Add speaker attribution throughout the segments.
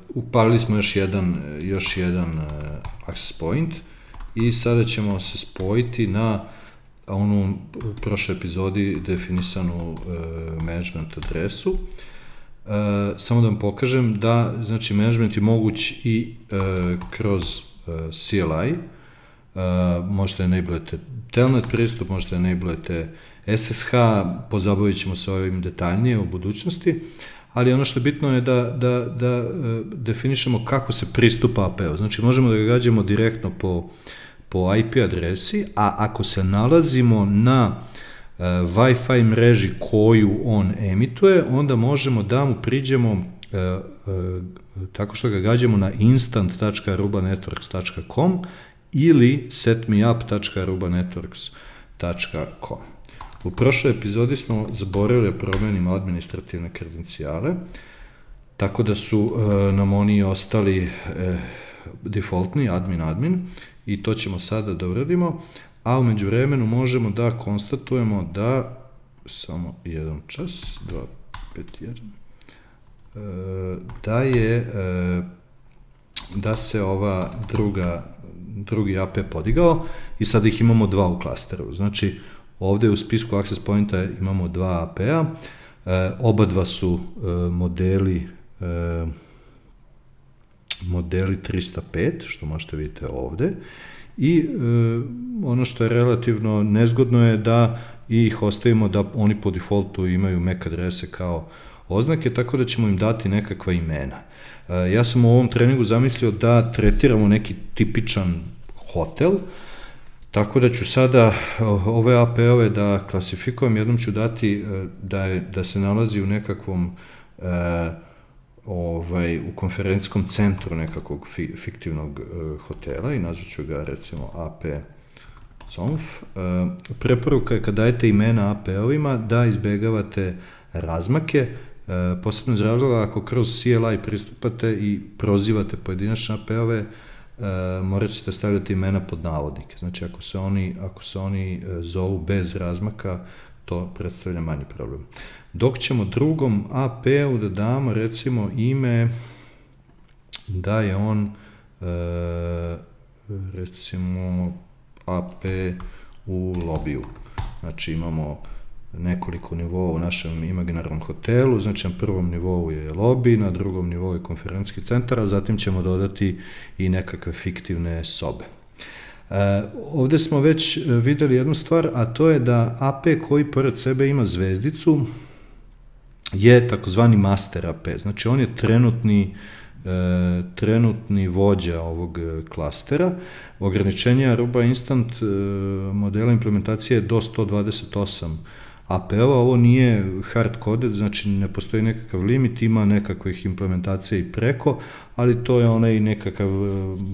Speaker 1: upalili smo još jedan access point i sada ćemo se spojiti na onu u prošloj epizodi definisanu management adresu. Samo da vam pokažem da, znači, management je moguć i kroz CLI, možete enablujete telnet pristup, možete enablujete SSH, pozabavit ćemo se ovim detaljnije u budućnosti, ali ono što je bitno je da definišemo kako se pristupa AP-u. Znači, možemo da ga gađamo direktno po IP adresi, a ako se nalazimo na Wi-Fi mreži koju on emituje, onda možemo da mu priđemo tako što ga gađamo na instant.arubanetworks.com ili setmeup.arubanetworks.com. U prošloj epizodi smo zaboravili da promenimo administrativne kredencijale, tako da su nam oni ostali defaultni, admin, i to ćemo sada da uradimo, a u međuvremenu možemo da konstatujemo da, samo jedan čas, 251, da se ova drugi AP podigao i sad ih imamo dva u klasteru. Znači, ovde u spisku access pointa imamo dva AP-a, oba dva su modeli 305, što možete vidjeti ovde, i ono što je relativno nezgodno je da ih ostavimo da oni po defaultu imaju MAC adrese kao oznake, tako da ćemo im dati nekakva imena. Ja sam u ovom treningu zamislio da tretiramo neki tipičan hotel, tako da ću sada ove AP-ove da klasifikujem, jednom ću dati da se nalazi u nekakvom u konferencijskom centru nekakvog fiktivnog hotela i nazvaću ga recimo AP Conf. Preporuka je kad dajete imena AP-ovima da izbegavate razmake, posebno iz razloga ako kroz CLI pristupate i prozivate pojedinačne AP-ove, morat ćete stavljati imena pod navodnike. Znači, ako se oni zovu bez razmaka, to predstavlja manji problem. Dok ćemo drugom AP-u da damo, recimo, ime da je on, recimo, AP u lobiju. Znači, imamo nekoliko nivoa u našem imaginarnom hotelu, znači na prvom nivou je lobby, na drugom nivou je konferencijski centar, a zatim ćemo dodati i nekakve fiktivne sobe. Ovde smo već videli jednu stvar, a to je da AP koji pored sebe ima zvezdicu je takozvani master AP, znači on je trenutni vođa ovog klastera. Ograničenje Aruba Instant modela implementacije je do 128 AP-ova, ovo nije hard-coded, znači ne postoji nekakav limit, ima nekakvih implementacija i preko, ali to je onaj nekakav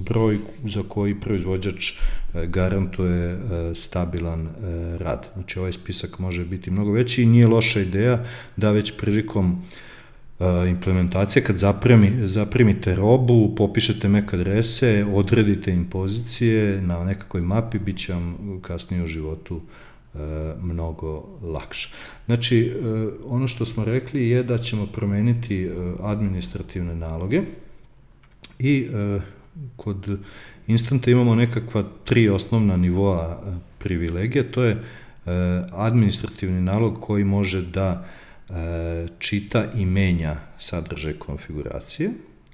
Speaker 1: broj za koji proizvođač garantuje stabilan rad. Znači ovaj spisak može biti mnogo veći i nije loša ideja da već prilikom implementacije, kad zaprimite robu, popišete MAC adrese, odredite im pozicije na nekakvoj mapi, bit će vam kasnije u životu mnogo lakše. Znači, ono što smo rekli je da ćemo promeniti administrativne naloge i kod Instanta imamo nekakva 3 osnovna nivoa privilegija, to je administrativni nalog koji može da čita i menja sadržaj konfiguracije,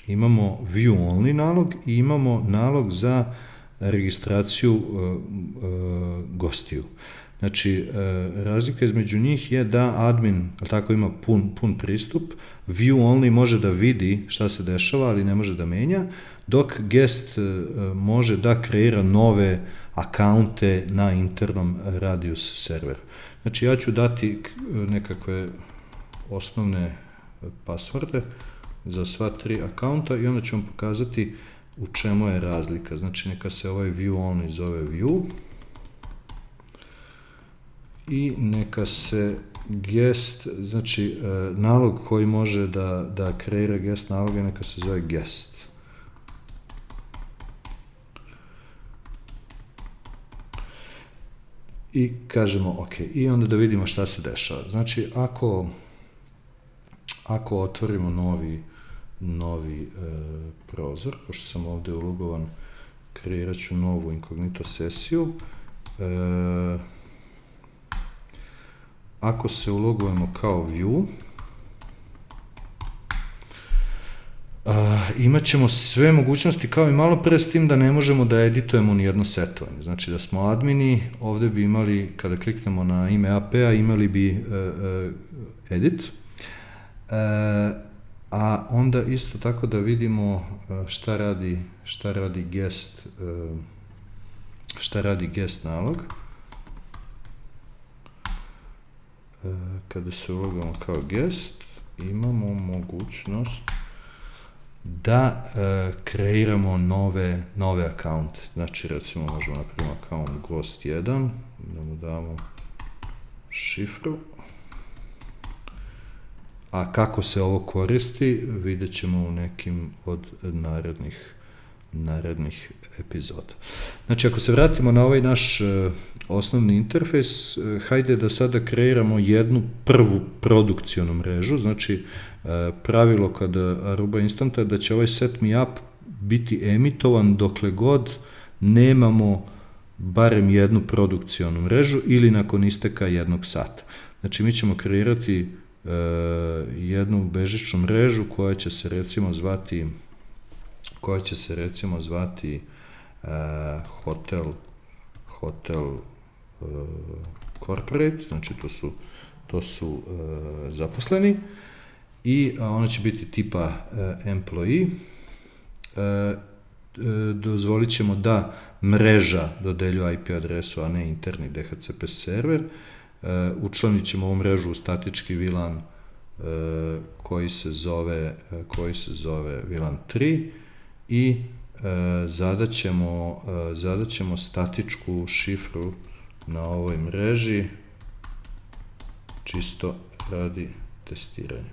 Speaker 1: imamo view only nalog i imamo nalog za registraciju gostiju. Znači, razlika između njih je da admin, tako ima pun pristup, view only može da vidi šta se dešava, ali ne može da menja, dok guest može da kreira nove akaunte na internom Radius serveru. Znači, ja ću dati nekakve osnovne pasvorde za sva 3 akaunta i onda ću vam pokazati u čemu je razlika. Znači, neka se ovaj view only zove view i neka se guest, znači nalog koji može da kreira guest naloge, neka se zove guest. I kažemo ok, i onda da vidimo šta se dešava. Znači, ako otvorimo novi prozor, pošto sam ovde ulogovan, kreirat ću novu inkognito sesiju. Ako se ulogujemo kao view, imat ćemo sve mogućnosti kao i malo pre, s tim da ne možemo da editujemo ni jedno setovanje. Znači da smo admini, ovde bi imali, kada kliknemo na ime AP-a, imali bi edit, a onda isto tako da vidimo šta radi guest nalog. Kada se ulogujemo kao guest, imamo mogućnost da kreiramo nove akaunte. Znači, recimo, možemo napravimo akaunt gost1, da mu damo šifru. A kako se ovo koristi, vidjet ćemo u nekim od narednih epizoda. Znači, ako se vratimo na ovaj naš osnovni interfejs, hajde da sada kreiramo jednu prvu produkcionu mrežu. Znači, pravilo kada Aruba Instanta je da će ovaj set me up biti emitovan dokle god nemamo barem jednu produkcionu mrežu ili nakon isteka 1 sata. Znači, mi ćemo kreirati jednu bežičnu mrežu koja će se recimo zvati hotel corporate, znači to su zaposleni, i ona će biti tipa employee. Dozvolit ćemo da mreža dodeljuje IP adresu, a ne interni DHCP server. Učlanit ćemo ovu mrežu u statički VLAN koji se zove VLAN 3 i zadat ćemo statičku šifru na ovoj mreži čisto radi testiranja.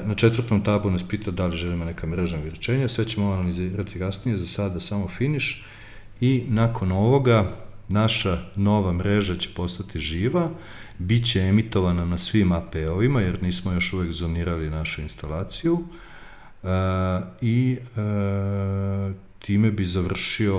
Speaker 1: Na 4. tabu nas pita da li želimo neka mrežna ograničenja, sve ćemo analizirati kasnije, za sada samo finish, i nakon ovoga naša nova mreža će postati živa, bit će emitovana na svim AP-ovima, jer nismo još uvek zonirali našu instalaciju, i time bi završio